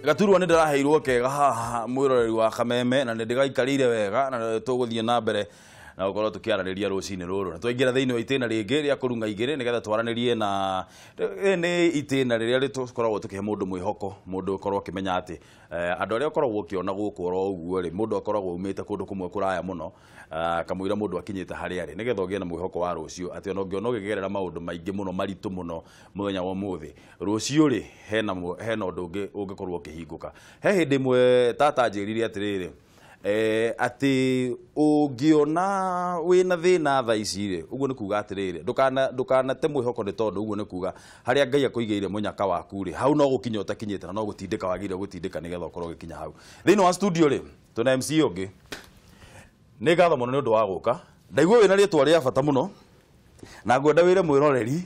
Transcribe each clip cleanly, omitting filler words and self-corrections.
Gaturwa nĩ ndĩraheirwo kega haha mwĩroreri wa Kameme na nĩ ndĩgaikarĩire wega na tũgũthiĩ na mbere na gũkorwo tũkĩaranĩria rũcinĩ rũrũ. Na twaingĩra thĩinĩ wa itĩna rĩngĩ rĩa kũrunga igĩrĩ nĩgetha twaranĩrie na nĩ itĩna rĩrĩa rĩtũkoragwo tũkĩhe mũndũ mwĩhoko, mũndũ ũkorwo akĩmenya atĩ andũ arĩa ũkoragwo ũkĩona gũkũ oro ũguo rĩ, mũndũ akoragwo umĩte kũndũ kũmwe kũraya mũno, kamũira mũndũ akinyĩte harĩa arĩ nĩgetha ũgĩe na mwĩhoko wa rũciũ atĩ ona ũngĩona ũgĩgerera maũndũ maingĩ mũno maritũ mũno mũthenya wa ũmũthĩ, rũciũ rĩ hena ũndũ ũngĩ ũngĩkorwo ũkĩhingũka. He hĩndĩ ĩmwe tata njĩrire atĩrĩrĩ, atĩ ũngĩona wĩna thĩna thaa ici rĩ, ũguo nĩ kuuga atĩrĩrĩ, ndũkanate mwĩhoko nĩ tondũ ũguo nĩ kuuga harĩa Ngai akũigĩire mũnyaka waku rĩ, hau no gũkinya ũtakinyĩte na no gũtindĩka wagĩrĩire gũtindĩka nĩgetha ũkorwo ũgĩkinya hau. Thĩinĩ wa studio rĩ, tũna MC ũngĩ. Nĩ ngatho mũno nĩ ũndũ wa gũka. Ndaigua wĩna rĩtwa rĩa bata mũno na ngwenda wĩre mwĩroreri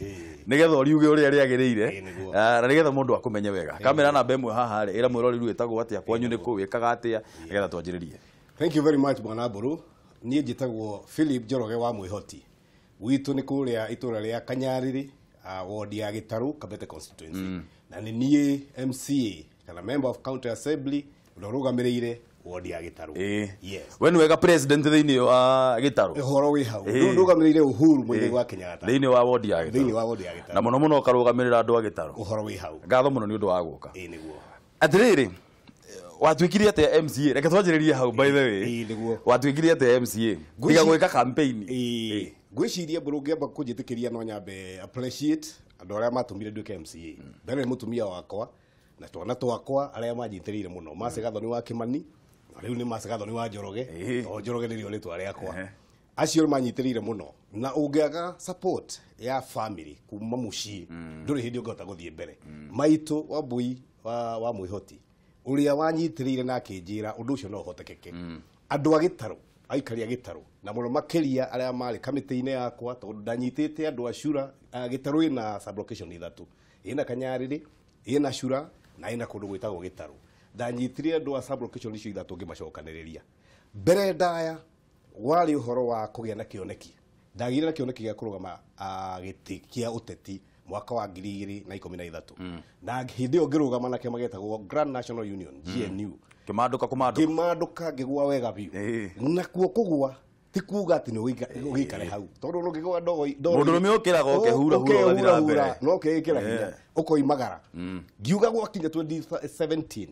nĩgetha ũriuge ũrĩa rĩagĩrĩire na nĩgetha mũndũ akũmenye wega. Kamera namba ĩmwe haha rĩ, ĩra mwĩroreri wĩtagwo atĩa, kwanyu nĩ kũ, wĩkaga atĩa nĩgetha twanjĩrĩrie. Thank you very much Bwana Mburu. Niĩ njĩtagwo Philip Njoroge wa Mwĩhoti. Witũ nĩ kũrĩa itũra rĩa Kanyarĩrĩ, ward ya Gĩtarũ, Kabete constituency. Na nĩ niĩ MCA kana member of county assembly ũrĩa ũrũgamĩrĩire ward ya Gĩtarũ. Yes. We nĩ wega president thĩinĩ wa Gĩtarũ. Ũhoro wĩ hau. Ndũrũgamĩrĩire Uhuru Mũigai wa Kenyatta. Thĩinĩ wa ward ya Gĩtarũ. Thĩinĩ wa ward ya Gĩtarũ. Na mũno mũno ũkarũgamĩrĩra andũ a Gĩtarũ. Ũhoro wĩ hau. Ngatho mũno nĩ ũndũ wa gũka. Nĩguo. Atĩrĩrĩ, watuĩkire atĩa MCA? Reke twanjĩrĩrie hau by the way. Nĩguo. Watuĩkire atĩa MCA? Tiga gwĩka campaign. Ngwĩciria Mburu ngĩamba kũnjĩtĩkĩria no nyambe appreciate andũ arĩa matũmire nduĩke MCA. Mbere nĩ mũtumia wakwa na twana twakwa arĩa manjitĩrĩire mũno. Mase Gathoni wa Kimani, rĩu nĩ Mase Gathoni wa Njoroge. O Njoroge nĩrĩo rĩtwa rĩakwa. Acio manyitĩrĩire mũno na ũngĩaga support ya family kuma mũciĩ ndũrĩ hĩndĩ ũngĩhota gũthiĩ mbere. Maitũ Wambui wa Mwĩhoti ũrĩa wanyitĩrĩire na akĩnjĩra ũndũ ũcio no ũhotekeke. Andũ a Gĩtarũ, aikari a Gĩtarũ na mũno makĩria arĩa marĩ kamĩtĩ-inĩ yakwa tondũ ndanyitĩte andũ a Cura. Gĩtarũ ĩna sub-location ithatũ, ĩna Kanyarĩrĩ, ĩna Cura na ĩna kũndũ gwĩtagwo Gĩtarũ. Ndanyitire andũ a sub-location icio ithatũ ngĩmacokanĩrĩria. Mbere ndaya warĩ ũhoro wa kũgĩa na kĩoneki. Ndagĩire na kĩoneki gĩa kũrũgama gĩtĩ kĩa ũteti mwaka wa 2013 na hĩndĩ ĩyo ngĩrũgama na kĩama gĩtagwo Grand National Union GNU. Kĩmandũka ngĩgwa wega biũ. Na kuo kũgwa ti kuuga atĩ nĩ ũgĩikare hau tondũ ũngĩgwa mũndũ nĩ ũkĩraga ũkĩhura no ũkĩĩkĩra hinya ũkoimagara. Ngiuga gwakinya 2017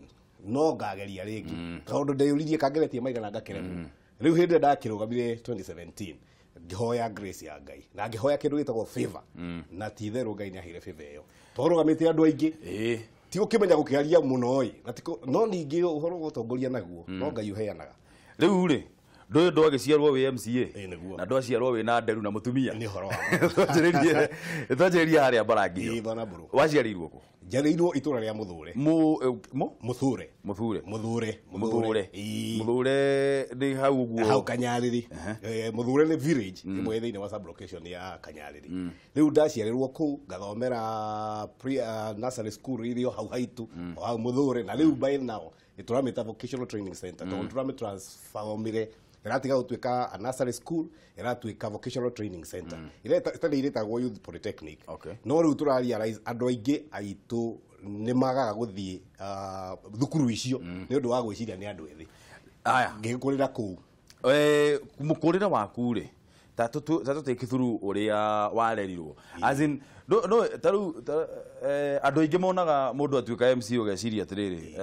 no ngageria rĩngĩ tondũ ndeyũririe kangeretie maigana ngakĩremwo. Rĩu hĩndĩ ndakĩrũgamire 2017 ngĩhoya grace ya Ngai na ngĩhoya kĩndũ gĩtagwo favor na ti therũ Ngai nĩaheire favor ĩyo twarũgamĩte andũ aingĩ ti ũkĩmenya gũkĩaria mũno no ningĩ ũhoro wa ũtongoria naguo no Ngai ũheanaga. Rĩu rĩ ndũyũ ndwagĩciarwo wĩ MCA na ndwaciarwo wĩna nderu na mũtumia. Nĩ ũhoro wa twanjĩrĩrie harĩa Mbarangio. Waciarĩirwo kũ? Njarĩirwo itũra rĩa Mũthure. Mũthure nĩ hau ũguo. Hau Kanyarĩrĩ. Mũthure nĩ village ĩmwe thĩinĩ wa sub-location ya Kanyarĩrĩ. Rĩu ndaciarĩrwo kũu ngathomera nursery school ĩrĩa hau haitũ hau Mũthure na rĩu by now ĩtũramĩta vocational training center tondũ tũramĩtransformire ĩratiga gũtuĩka a nursery school ĩratuĩka vocational training center ĩtarĩ ĩretagwo youth polytechnic. No rĩu tũrarealize andũ aingĩ aitũ nĩ magaga gũthiĩ thukuru icio nĩ ũndũ wa gwĩciria nĩ andũ ethĩ. Ngĩkũrĩra kũu. Mũkũrĩre waku rĩ ta tũtĩki through ũrĩa warerirwo as in tarĩu andũ aingĩ monaga mũndũ atuĩka MC ũgeciria atĩrĩrĩ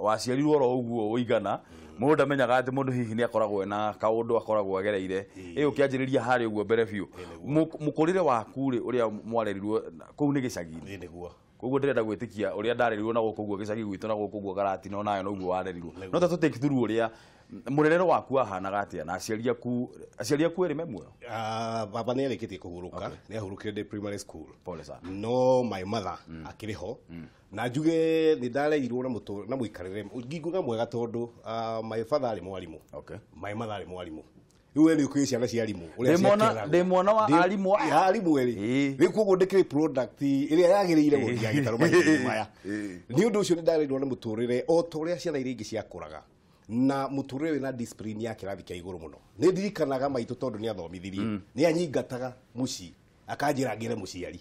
waciarirwo oro ũguo ũigana mũndũ ndamenyaga atĩ mũndũ hihi nĩ akoragwo na kaũndũ akoragwo agereire ũkĩanjĩrĩria harĩa ũguo mbere biũ. Mũkũrĩre waku rĩ ũrĩa mwarerirwo kũu nĩ gĩcagi-inĩ. Koguo ndĩrenda gwĩtĩkia ũrĩa ndarerirwo na gũkũ guo gĩcagi gwitũ na gũkũ guo Garatino nayo noguo warerirwo. No ta tũtĩki through ũrĩa mũrerero waku ahanaga atĩa na aciari aku erĩ me muoyo? Baba nĩ arĩkĩtie kũhurũka, nĩ ahurũkire ndĩ primary school. No my mother akĩrĩ ho na njuge nĩ ndareirwo na mũikarĩre nginguga mwega tondũ my father arĩ mwarimũ. My mother arĩ mwarimũ. Rĩu nĩ ũkũĩ ciana cia arimũ ndĩ mwana wa arimũ erĩ rĩu koguo ndĩkĩrĩ product ĩrĩa yagĩrĩire gũthiĩ Gĩtarũ mahinda maya. Nĩ ũndũ ũcio nĩ ndareirwo na mũtũrĩre o ta ũrĩa ciana iria ingĩ ciakũraga na mũtũrĩre wĩna discipline ya kĩrathi kĩa igũrũ mũno. Nĩ ndirikanaga maitũ tondũ nĩ athomithirie nĩ anyingataga mũciĩ akanjĩra ngĩre mũciari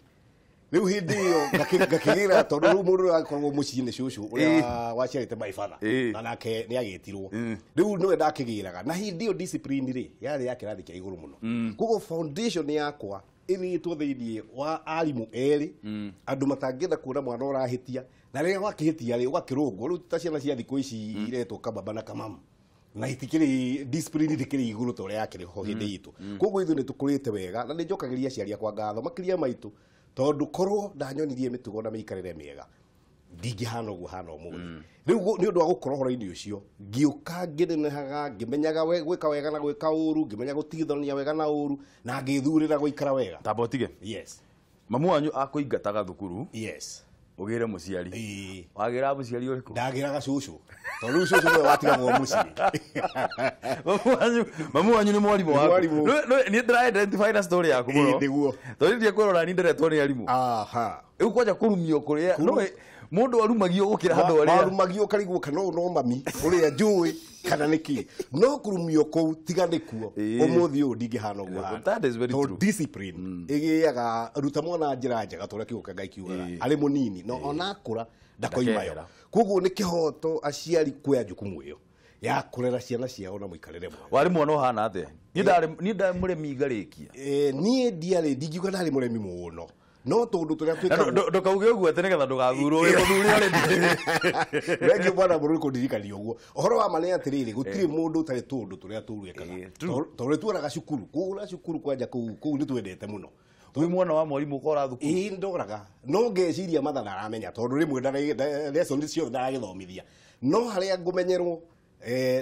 riu hindi yo ngakigira tondu riu mundu akorwo mucii ni cucu uria waciarite my father na nake ni agitirwo riu niwe ndakigiraga na hindi yo discipline ri yari ya kirathi kia iguru muno koguo foundation yakwa ithitwo thiini wa arimu eri andu matangitha kuona mwana urahitia na riria wakihitia ri ugakirungwo riu ta ciana cia thiku ici iretwo kababa na kamamu na itikiri discipline itikiri iguru tore yakiri ho hindi itu koguo ithu ni tukurite wega na ni njokagiria ciaria kwa ngatho makiria maitu tondu korwo ndanyonirie mitugo na miikarire miega ndingihana uguo hana umuthi riu ni undu wa gukorwo horo-ini ucio ngiuka nginenehaga ngimenyaga gwika wega na gwika uru ngimenya gutigithania wega na uru na ngithurira guikara wega tabotige yes mamu wanyu akuingataga thukuru yes ugire muciari wagira muciari uriku ndagiraga cucu tondu cucu niwe watigagwo mucii mamu wanyu ni mwarimu waku ni ndira identify na story yaku muno ndiguo tondu ndie kwirora ni ndiretwo ni arimu aha iu kwaja kurumio kuria no mundu arumagio gukira handu aria arumagio karigwo kana no mami uria njui kana niki no kurumio kou tiganikuo umuthi u ndingihana uguo that is very true discipline igiaga ruta mwana njira njega toria kiuka ngai kiuga ari munini no onakura ndakoimayo koguo ni kihoto aciari kuya jukumu iyo ya kurera ciana ciao na muikarire mwega wari mwana hana ate ni ndari muremi ngarikia nie ndiari ndingiuga ndari muremi muno no tondu turia twika ndukauge uguo ate nigetha ndugathurwo wi muthuri ari regi bwana buru kundirikania uguo ohoro wa mane atiriri gutiri mundu utari tundu turia turwekaga tondu tuoraga cukuru kugura cukuru kwanja kuu ni twendete muno twi mwana wa mwarimu ukora thukuru ndoraga no ngeciria mathana aramenya tondu rimwe lesson cio ndaragithomithia no haria ngumenyerwo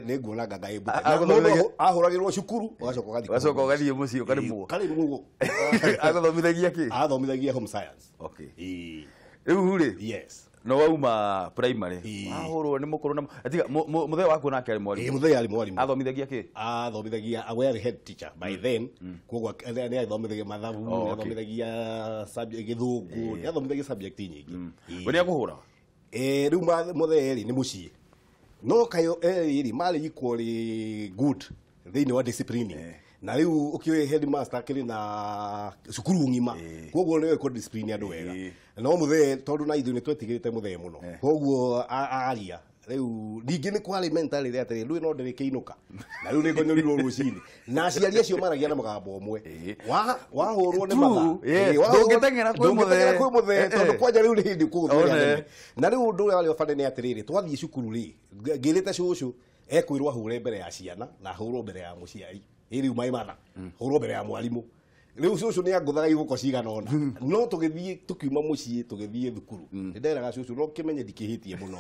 ni nguonaga ngai ahuragirwo cukuru ugacoka ugathie mucii ukarimwo agothomithagia ki athomithagia home science okay riu ri yes no wauma primary ahurwo ni mukuru na atiga muthee waku nake ari mwarimu muthee ari mwarimu athomithagia ki athomithagia aware head teacher by then koguo ni athomithagia mathabu athomithagia subject githungu athomithagia subject nyingi we ni akuhura riu muthee ri ni mucii no kayo ri mari equally good thiini wa discipline na riu ukiwe headmaster kiri na cukuru ngima koguo niwe ko discipline andu wega no muthee tondu na ithu ni twetigirite muthee muno koguo aria riu ningi ni kwari mental ri atari ndu no ndiri kiinuka na riu ni ngonyorirwo rucini na aciari acio maragia na mugambo umwe wahurwo ni matha ndungitengera kwi muthee tondu kwanja riu ni hindi kuguthuria na riu ndu wale bande ni atiriri twathie cukuru ri ngirite cucu ekwirwo ahure mbere ya ciana na ahurwo mbere ya muciari iri mai matha hurwo mbere ya mwarimu riu cucu ni anguthaga iguko cigana ona no tugithie tukiuma mucii tugithie thukuru nderaga cucu no kimenye dikihitie muno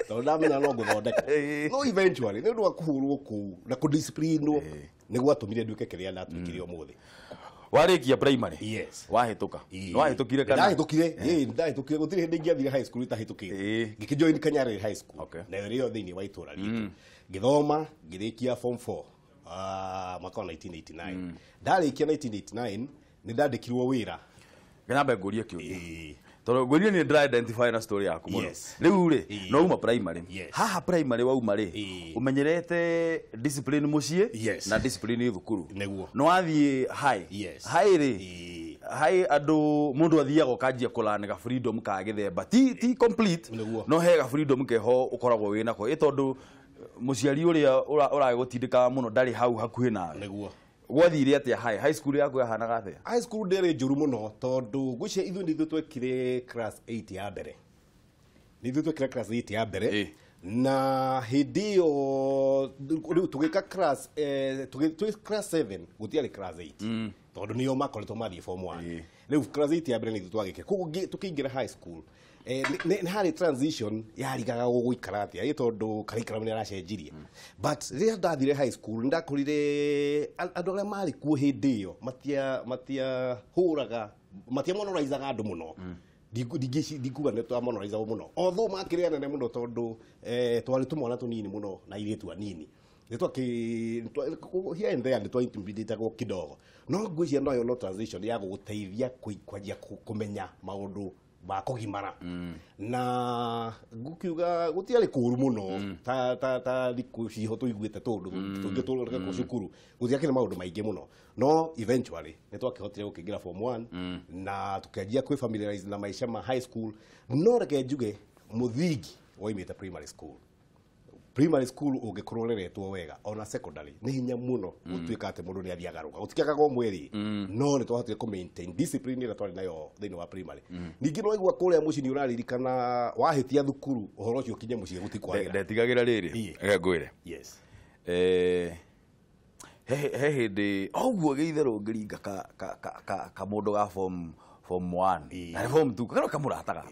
tondu ndamenya no nguthondeka no eventually ni ndu akuhurwo kuu na kudisciplinwo ni gwatumire nduike kiria ndatwikire umuthi warikia primary yes wahituka no wahitukire kana ndahitukire gutiri hindi ngiathire high school itahitukire ngikijoin Kanyarari high school na rio thiini wa itura ritu ngithoma ngirikia form 4 mwaka wa 1989 ndarikia 1989 ni ndandikirwo wira ngambe ngurie kiuria tondu ngurie ni ndira identify na story yaku muno riu ri no uma primary haha primary wa uma ri umenyerete discipline mucie na discipline thukuru no wathie high ri high andu mundu athiaga ukanjia kulanga freedom ka githemba ti complete no hega freedom keho ukoragwo wina ko tondu muciari uria uragutindika muno ndari hau hakuhi nawe gwathire atia high school yaku yahanaga atia high school ndere njuru muno tondu gucia ithu ndithu twekire class 8 ya mbere ndithu twekire class 8 ya mbere na hindi yo tugika class class 7 gutiari class 8 tondu niyo makoretwo mathie form 1 riu class 8 ya mbere ndithu twagike koguo tukiingira high school ni hari transition yarigaga guikara atia tondu curriculum ni aracenjirie but riria ndathire high school ndakurire andu aria mari kuo hindi yo matia huraga matia monorizaga andu muno ndikuga ne twa monoriza muno although makire nene muno tondu twari tumwana tunini muno na iritu anini here and there nditwa intimidate kidogo no ngwiciria no yo transition ya guteithia kwanjia kumenya maundu ba kugimara na gukiuga gutiari kuru muno ta thiku ciho tuiguite tundu tungitulurika ku cukuru gutiakire maundu maingi muno no eventually ni twakihotire gukingira form 1 na tukianjia kwi familiarize na maisha ma high school no reke njuge muthingi waimite primary school ungikororertwo wega ona secondary ni hinya muno gutuika ati mundu ni athiagaruka gutikiagaga mweri no ni twahotire ku maintain discipline ira twari nayo thini wa primary ningi no igwa kuria muci ni uraririkana wahitia thukuru uhoro ucio kinye muci gutikwaga ndetigagira riri ngwire yes he hindi oguo geitherwo ngiringa ka mundu ga form 1 na form 2 kana kamurataga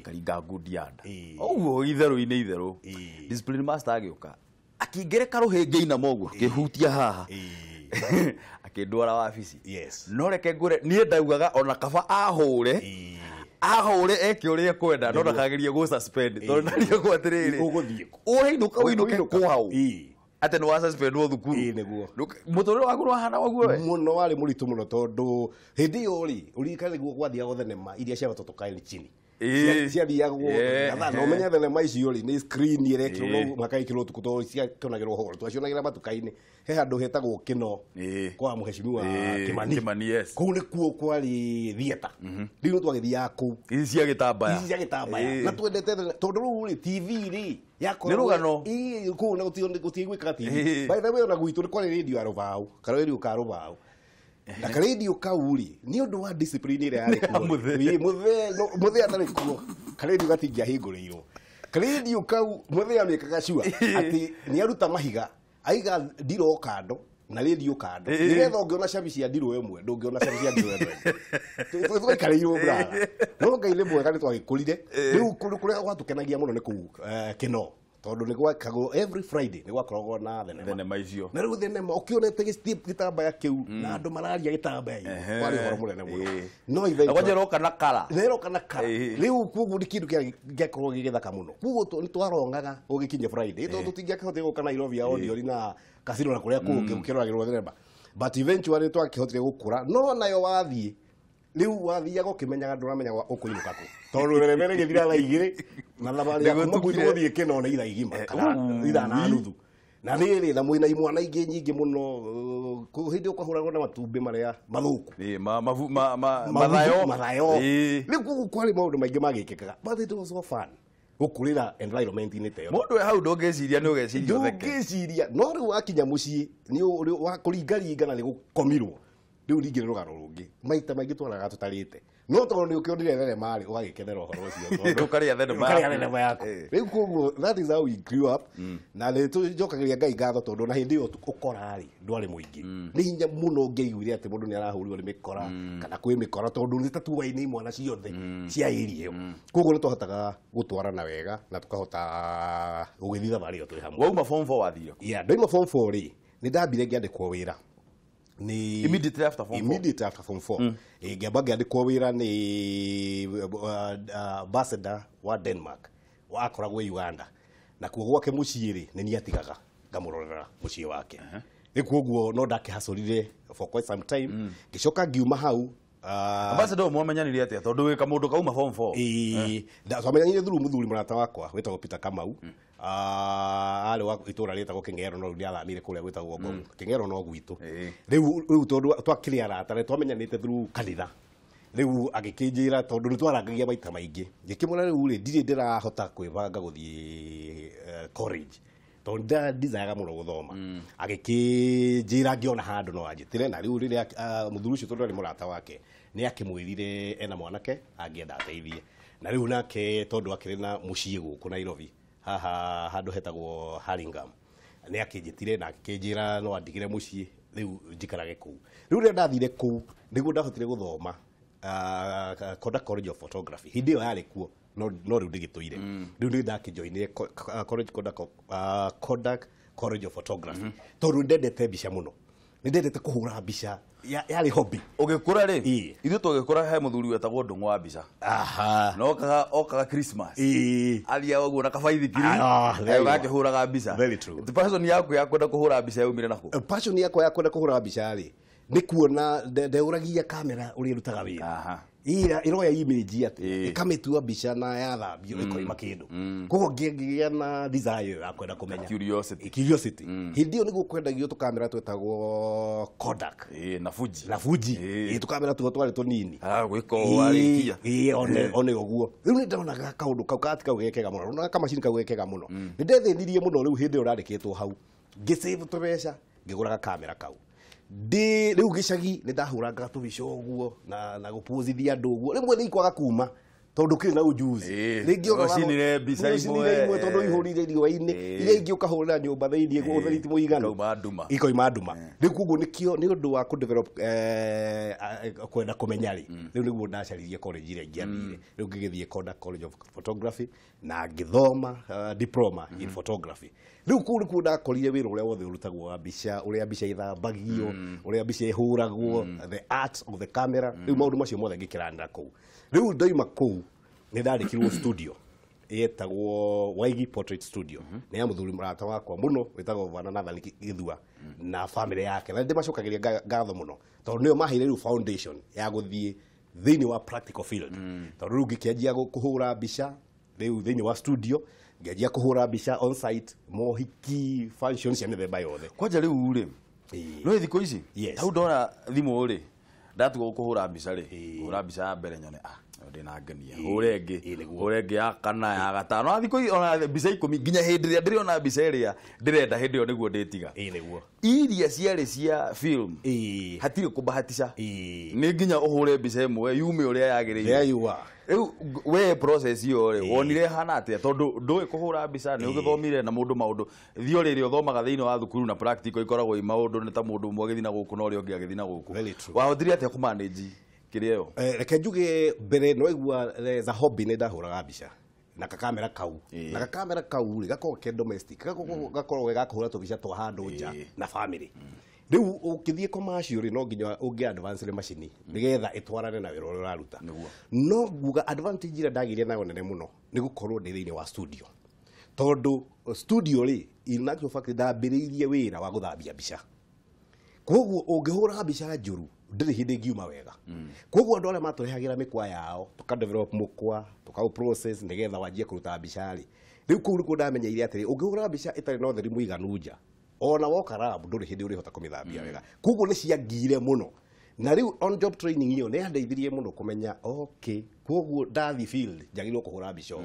karinga ngudianda oguo itherũ-inĩ itherũ discipline master agĩũka akĩngereka rũhĩngĩ-ina moguo akĩhutia haha akĩndwara wabici no reke ngwĩre niĩ ndaugaga ona kaba ahũre eke ũrĩa ekwenda no ndakagerie gũ suspend tondũ nario kwa atĩrĩrĩ ũinũke kwao ate no suspend wo thukuru niguo mũtũrĩre waku wahana waguo we muno wari mũritũ mũno tondũ hĩndĩ ĩyo rĩ ũririkane guo gwathiaga thenema iria cia watoto kaeni chini ciathiagwo no ũmenye thenema icio rĩ nĩ screen irekĩrwo makaikĩrwo tuku tondũ ciakĩonagĩrwo horo twacionagĩra matuka-inĩ he handũ hetagwo kĩno kwa mũheshimiwa Kĩmani kũu nĩkuo kwarĩ theater rĩu twagĩthiaga kũu ici cia gĩtambaya na twendete tondũ rĩu rĩ TV rĩ nĩ rũgano kũu na gũtigwĩkaga TV by the way ona gwitũ nĩ kwarĩ radio ya rũbaũ kana radio ka rũbaũ na radio kauri ni undu wa discipline ire yari kuo muthe atari kuo radio gatingĩahingũrĩirwo radio kau muthe amekaga cua ati ni aruta mahiga aiga ndiro kando na radio kando nigetha ũngĩona cabi cia ndiro ĩmwe ndũngĩona cabi cia ndiro ĩmwe tũikarĩirwo brother no Ngai nĩ mwega nĩ twagĩkũrire rĩu kũrĩa gwatũkenagia mũno nĩ kũu Kĩno tondu ni gwakagwo every Friday ni gwakoragwo na thenema icio na riu thenema ukionete gitambaya kiu na andu mararia gitambaya kwari horo munene muno no ithe agonjeroka na kara riu kugu ni kindu gĩakorwo gĩgĩthaka muno kugu ni twarongaga ugikinya Friday tondu tingĩakahotire gũka Nairobi audio na kasino na kuria kũngĩroragĩrwo thenema but eventually twakĩhotire gũkũra no nayo wathiĩ riu wathiaga ũkĩmenyaga ndũramenyaga ũkũinũka kũ tondũ thenema ĩgĩthira thaa igĩrĩ na thabarĩ yaku mũgũthiĩ gũthiĩ Kĩno nĩ ithaa igima kana ithaa na nuthu na rĩrĩ na mwĩna imwana ingĩ nyingĩ mũno hĩndĩ ũkahũragwo na matumbĩ marĩa mathũku mathayo rĩu kugu kwarĩ maũndũ maingĩ magĩkĩkaga but it was so fun gũkũrĩra environment-inĩ ta ĩyo mũndũ hau ndũngĩciria nĩ ũgeciria ũtheke ndũngĩciria no rĩu wakinya mũciĩ nĩ wakũringaringa na nĩ gũkomirwo riu ringĩ nĩ rũgano rũngĩ maita maingĩ twaraga tũtarĩte no tondũ nĩ ũkĩonire thenema rĩ ũgagĩkenera ũhoro ũcio ũkarĩa thenema yaku rĩu koguo that is how we grew up na nĩ tũjokagĩria Ngai ngatho tondũ na hĩndĩ ĩyo ũkora rĩ ndwarĩ mũingĩ nĩ hinya mũno ngĩiguire atĩ mũndũ nĩ arahũrirwo nĩ mĩkora kana kwĩ mĩkora tondũ nĩ tatuaga-inĩ imwana ciothe cia area ĩyo koguo nĩ twahotaga gũtwarana wega na tũkahota gũgĩthiĩ thabarĩ ĩyo twĩ hamwe wauma form 4 wathire ndoima form 4 rĩ nĩ ndambire ngĩandĩkwo wĩra ni immediately after form 4 ngĩamba ngĩandĩkwo wĩra nĩ ambassador wa Denmark wakoragwo Uganda na kuo gwake mũciĩ rĩ nĩ niĩ atigaga ngamũrorera mũciĩ wake nĩkuo guo no ndakĩhacũrire for quite some time ngĩcoka ngiuma hau ambassador mwamenyanire atĩa tondũ wĩ kamũndũ kauma form 4 twamenyanire through mũthuri mũrata wakwa wĩtagwo Peter Kamau arĩ wa itũra rĩtagwo Kĩng'ero no rĩu athamire kũrĩa gwĩtagwo Ngong Kĩng'ero no gwitũ rĩu tondũ twakĩrĩ arata twamenyanĩte through kanitha rĩu agĩkĩnjĩra tondũ nĩ twarangagia maita maingĩ ngĩkĩmwĩra rĩu rĩ ndirĩ ndĩrahota kwĩbanga gũthiĩ college tondũ ndizayaga mũno gũthoma agĩkĩnjĩra ngĩona handũ no anjĩtĩre na rĩu rĩrĩa mũthuri ũcio tondũ arĩ mũrata wake nĩ akĩmwĩrire ena mwanake angĩenda ateithie na rĩu nake tondũ akĩrĩ na mũciĩ gũkũ Nairobi haha handũ hetagwo Haringham nĩ akĩnjĩtire na akĩnjĩra no andigire mũciĩ rĩu njikarage kũu rĩu rĩrĩa ndathire kũu nĩguo ndahotire gũthoma Kodak College of Photography hĩndĩ ĩyo yarĩ kuo no rĩu ndĩgĩtũire rĩu nĩ ndakĩjoinire Kodak College of Photography tondũ ndendete mbica mũno nĩ ndendete kũhũra mbica yarĩ hobby ũgĩkũra rĩ ithuĩ tũgĩkũra he mũthuri wetagwo Ndung'u wa mbica no okaga Christmas athiaga ũguo na kabaithikiri gakĩhũraga mbica passion yaku ya kwenda kũhũra mbica yaumire nakũ passion yakwa ya kwenda kũhũra mbica rĩ nĩ kuona ndeũragia kamera ũrĩa ĩrutaga wĩra iroya image ati ikametua bica na yathambio ikoima kindu koguo ngigia na desire ya kwenda kumenya curiosity hindi yo niguo kwendagio tukamera twetagwo Kodak na Fuji tukamera twari tunini gwiko warikia one oguo riu ni ndona kaundu kau katika ugekega muno na kamacini kau gekega muno ni ndethinirie muno riu hindi yo rarikitwo hau ngisave tubeca ngigura kamera kau riu gicagi ni ndahuraga tubico uguo na gupozithia andu uguo rimwe ni ikwaga kuma tondu kiri na ujuzi ringi ogacinire mbica imwe tondu ihurire riwa-ini iria ingi ukahurira nyumba thiini utheriti muiganu ikoima nduma riu koguo nikio ni undu wa ku develop kwenda kumenya ri riu niguo ndacaririe college iria ngiathire riu ngigithie Kodak College of Photography na ngithoma diploma in photography riu kuri ku ndakorire wira uria wothe urutagwo wa mbica uria mbica ithambagio uria mbica ihuragwo the art of the camera riu maundu macio mothe ngikiranda kuu riu ndoima kuu ni ndarikirwo studio yetagwo Waigi Portrait Studio ni ya muthuri murata wakwa muno wetagwo Bwana Nathan Githua na family yake na ndimacokagiria ngatho muno tondu niyo maheire riu foundation ya guthie thiini wa practical field tondu riu ngikianjia kuhura mbica riu thiini wa studio ngianjia kuhura mbica on site mohiki functions ya mithemba yothe kwanja riu ri no thiko ici hau ndona thimu ri ndatuga kuhura mbica ri hura mbica ya mbere nyone ndina ngenia urenge ya kana ya gatano thiko ona mbica 10 nginya hindi ria ndiriona mbica iria ndirenda hindi yo niguo nditiga niguo iria ciari cia film hatire kubahatisha ni nginya uhure mbica imwe yume uria yagiriire riu we process yo ri wonire hana atia tondu ndui kuhura mbica ni ugithomire na mundu maundu thio riri uthomaga thiini wa thukuru na practical ikoragwo i maundu ni ta mundu mwe agithina guku no ri ungi agithina guku wahothirie atia ku manage kireo reke njuge mbere no igua za hobby ni ndahuraga mbica na kamera kau na kamera kau ri gako ke domestic gako ga kuhura tu mbica twa handu nja na family riu ukithie commercial ri no nginya ungi advance machine nigetha itwarane na wira uria raruta no guga advantage ira ndagiria nayo nene muno ni gukorwo ndi thiini wa studio tondu studio ri in actual fact ndambiriirie wira wa guthambia mbica koguo ungihura mbica njuru ndiri hindi ngiuma wega koguo andu aria maturehagira mikwa yao tuka develop mukwa tuka process nigetha wanjie kuruta mbica ri riu kuu nikuo ndamenya iria atiri ungihura mbica itari na utheri muiganu nja ona woka lab nduri hindi uri hota kumithambia wega koguo ni ciangire muno na riu on job training iyo ni andeithirie muno kumenya okay koguo ndathi field njagirwo kuhura mbica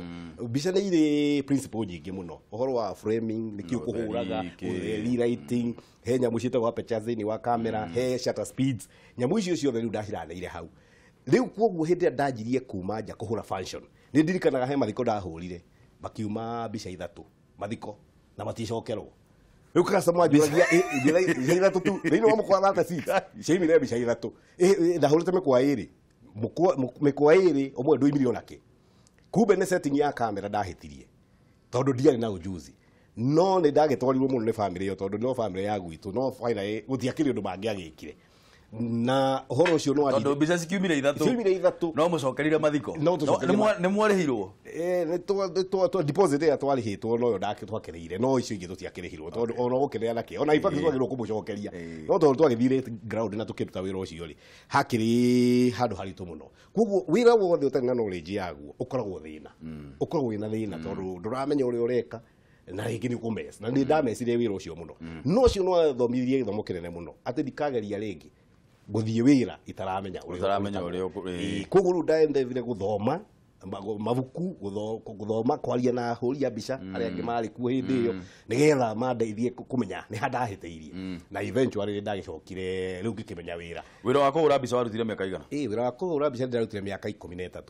mbica ni iri principle nyingi muno uhoro wa framing nikio kuhuraga rewriting he nyamu cietagwo aperture thiini wa camera he shutter speeds nyamu icio ciothe riu ndaciraneire hau riu koguo hindi ndanjirie kuma nja kuhura function ni ndirikanaga he mathiko ndahurire makiuma mbica 3 mathiko na maticokerwo riu customer ajuragia mbica 3 tu thiini wa mukwa 36 ciaimire mbica 3 ndahurite mikwa 2 mikwa 2 umwe ndui milioni ake kumbe ni setting ya camera ndahitirie tondu ndiari na ujuzi no ni ndagitwarirwo muno ni family yo tondu no family ya gwitu no final gutiakire undu mangiagikire na horo cio no tondu mbica cikiumire 3 no mucokerire mathiko ni mwarihirwo ni to deposit ya twarihitwo no ndake twakireire no icio ingi tutiakirihirwo tondu ona gukirea nake ona ipa twagirwo kumucokeria no tondu twagithire ground na tukiruta wira ucio ri hakiri handu haritu muno koguo wira wothe utari na knowledge yaguo ukoragwo thina ukoragwo wina thina tondu nduramenya uria ureka na ringi ni kumes na ni ndamecire wira ucio muno no cio no thomithirie githomo kinene muno ati ndikageria ringi guthie wira itaramenya uria koguo ru ndaendevire guthoma mabuku guthoma kwaria na huri ya mbica aria angi mari kuo hindi iyo nigetha mandeithie kumenya ni handahiteirie na eventually ndagicokire riu ngikimenya wira wa kuhura mbica warutire miaka igana wira wa kuhura mbica ndarutire miaka 13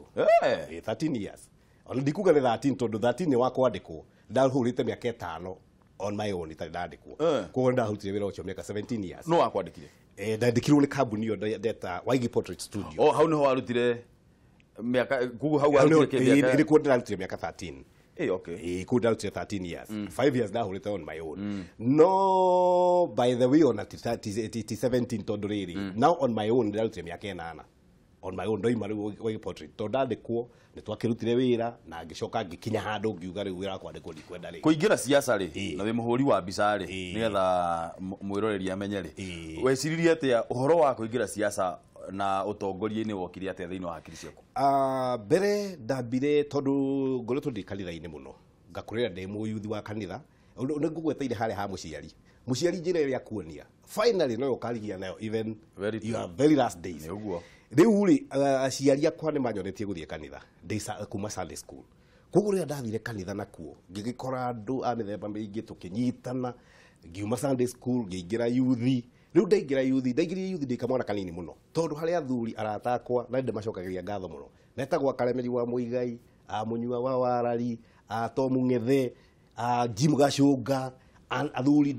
13 years ona ndikuga ni 13 tondu 13 ni wa kwandikwo ndahurite miaka 5 on my own itari ndandikwo koguo ndahurutire wira ucio miaka 17 years no wakwandikire ndandikirwo ni kambuni iyo ndeta Waigi Portrait Studio hau niho warutire miaka kugu hau warutire miaka ni kuo ndarutire miaka 13 okay kuo ndarutire 13 years 5 years ndahurite on my own no by the way on 17 tondu riri now on my own ndarutire miaka 8 on my own ndoima riu Waigi Portrait tondu ndandikwo ni twakirutire wira na ngicoka ngikinya handu ngiuga riu wira kwandikwo ndikwenda ri kuingira siasa ri na wi muhuri wa mbica ri nigetha mwiroreri amenye ri weciririe atia uhoro wa kuingira siasa na utongoria-inĩ wokire atia thiini wa hakiri ciaku? Mbere ndambire tondu ngoretwo ndi kanitha-inĩ muno ngakurira ndi muyuthi wa kanitha ngugweteire haria ha muciari njira iria kuonia finally no ukarigia nayo even your very last days riu ri aciari akwa ni manyonetie guthie kanitha kuma Sunday school koguo ria ndathire kanitha nakuo ngigikora andu a mithemba miingi tukinyitana ngiuma Sunday school ngiingira yuthi riu ndaingira yuthi ndikamwana kanini muno tondu haria athuri arata akwa na ndi macokagiria ngatho muno netagwo Karemeri wa Muigai Munyua wa Warari Tomu Ngethe Jim Gacunga athuri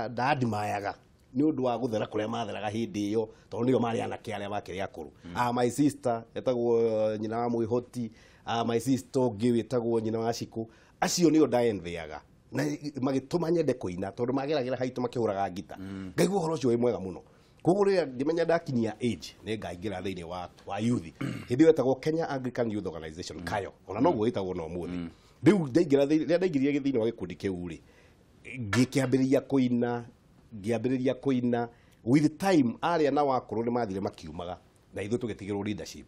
ndaadimayaga ni undu wa guthera kuria matheraga hindi iyo tondu niyo mari anake aria makiri akuru my sister etagwo nyina wa Mwihoti my sister ngiwitagwo nyina wa Ciku acio niyo ndaentheaga na magituma nyende kuina tondu mageragira haitu makihuraga ngita ngaigua horo ucio wi mwega muno koguo ria ngimenya ndakinyia age ni ngaingira thiini wa youth hindi wetagwo Kenya Anglican Youth Organization kayo ona no gwitagwo no muthi riu ndaingira thiini wa gikundi kiu ri ngikiambiriria kuina with time aria na wakuru ni mathire makiumaga na ithu tugitigirwo leadership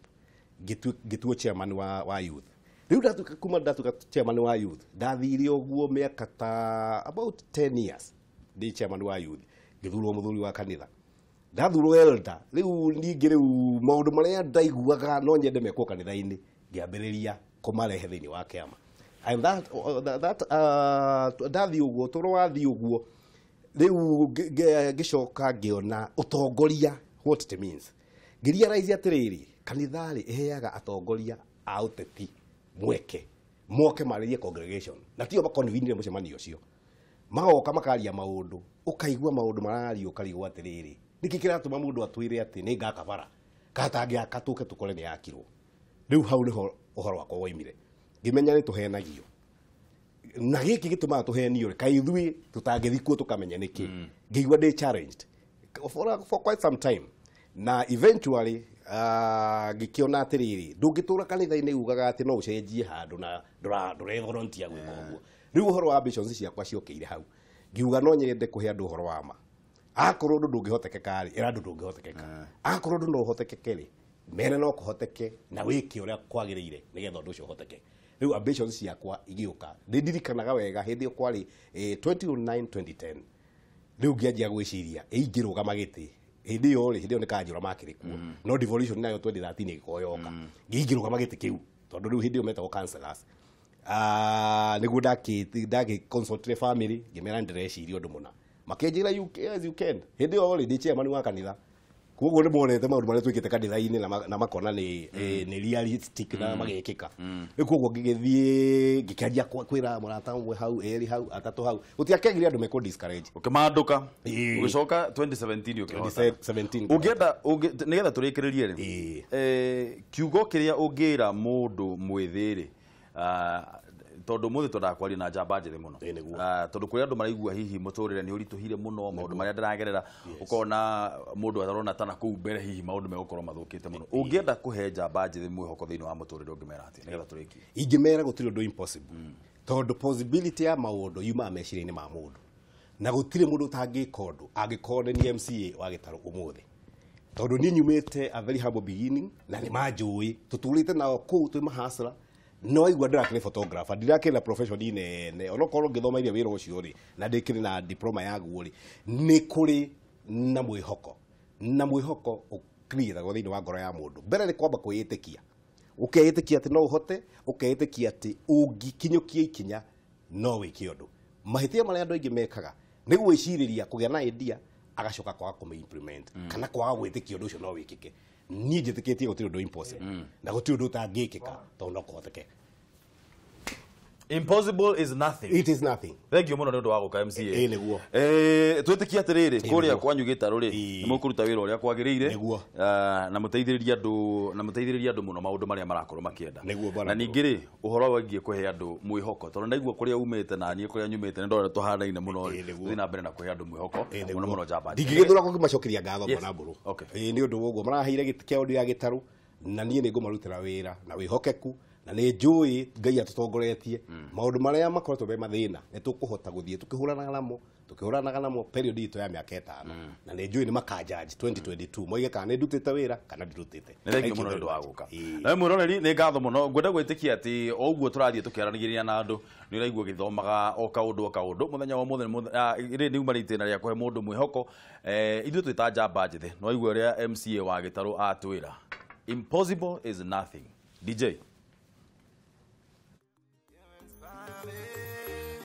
ngituo chairman wa youth riu ndatuka chairman wa youth ndathire oguo miaka ta about 10 years ndi chairman wa youth ngithurwo muthuri wa kanitha ndathurwo elder riu ningi riu maundu maria ndaiguaga no nyende mekwo kanitha-ini ngiambiriria kumarehe thiini wa kiama and ndathi uguo toro wathi uguo riu gicoka ngiona utongoria what it means ngirealize atiriri kanithari iheaga atongoria a uteti mweke moke maririe congregation na tio bakonvinire mucemanio ucio magoka makaria maundu ukaigua maundu marari ukarigwa atiriri niki kiratuma mundu atwire ati ni ngakabara katangi akatuke tukore ni yakirwo riu hau niho uhoro wakwa woimire ngimenya ni tuhenagio na giki gituma tuhenio kai ithui tutangithikuo tukamenya niki ngigwa ndi challenged for quite some time na eventually gikiona atiriri ndungitura kanitha-ini ugaga ati no ucenjie handu na ndure volunteer gwika uguo riu uhoro wa ambitions ciakwa ciokeire hau ngiuga no nyende kuhe andu uhoro wa ma akorwo ndu ndungihotekeka ri era ndu ndungihotekeka akorwo ndu no hotekeke ri mene no kuhoteke na wiki uria kwagiriire nigetha ndu ucio hoteke riu ambitions ciakwa igiuka ndirikanaga wega hindi kwari 2009 2010 riu ngianjia gwiciria ingirugama giti hindi yo ni kanjura makiri kuo no devolution nayo 2013 ikoyoka ngingirugama giti kiu tondu riu hindi yo metagwo councillors niguo ndaki consultate family ngimera ndireciria undu muna makenjira you can hindi yo ndi chairman wa kanitha koguo ni monete maundu maria twikite kanitha-ini na makona ni realistic na magekika koguo ngigithie ngikanjia kwira murata umwe hau eri hau atatu hau utiakegire andu meko discourage ukimanduka ugicoka 2017 ukihota 2017 ungienda nigetha turikiririe ri kiugo kiria ungira mundu mwithiri tondu muthi tondakwaria na njamba njithe muno tondu kuri andu maraigua hihi muturire ni urituhire muno maundu maria ndiragerera ukona mundu atarona tana kuu mbere hihi maundu megukorwo mathukite muno ungienda kuhe njamba njithe mwihoko thiini wa muturire ungimera ati nigetha turikie ingimera gutiri undu impossible tondu possibility ya maundu yuma meciria-ini ma mundu na gutire mundu utangika undu angikorwo ni MCA wa Gitaru umuthi tondu ni nyumite a very humble beginning na ni manjui tuturite nao kuu twi mahasra no igwa ndakire photographer ndirakire na profession ine onokorwo ngithomaire wira ucio ri na ndikire na diploma ya guori ni kuri na mwihoko ukreate go thiini wa ngoro ya mundu mbere ni kwamba kwiyitikia ukeyitikia ati no uhote ukeyitikia ati ungikinyukia ikinya no wiki undu mahitia maria andu aingi mekaga ni gwiciriria kugia na idea agacoka kwa ku implement kana kwa gwitikia undu ucio no wikike ni njitikitie gutiri undu impossible na gutiri undu utangikika tondu no kuhoteke impossible is nothing. It is nothing. Thank you muno ndu wa guka MCA. Niguo. Twitikia atiriri kuria kwanyu Gitaru ri ni mukuruta wira uria kwagiriire na muteithiriria andu muno maundu maria marakorwo makienda. Na ningi ri uhoro wengie kuhe andu mwihoko tondu ndaigua kuria umite na nie kuria nyumite ndore tuhanaine muno thina mbere na kuhe andu mwihoko muno njamba. Ndingigithura ko macokiria ngatho mwana mburu. Ni undu woguo maraheire giti kia undu ya Gitaru na nie ni ngumarutira wira na wihokeku na nä njå ngai atutongoretie maå ndå marä a makoretwo me mathä na nä tå kå hota gå thiä tå kä hå ranaga namo period itå ya mä aka 5 na nä njå nä makanjanji 2022 moige kana nä ndutä te wä ra kana ndirutä te nä thengio må no nä å ndå wa gå ka nawe mwä roreri nä ngatho må no ngwenda gwä tä kia atä o ũguo tå rathiä tå kä aranagä ria na andå nä å raigua gä thomaga o kaå ndå må thenya wa må rä nä uma rä itä na rä a kå he må ndå mwä hoko ithuä twä ta njamba njä thä no igua å rä a MCA wa gä tarå atwä ra impossible is nothing DJ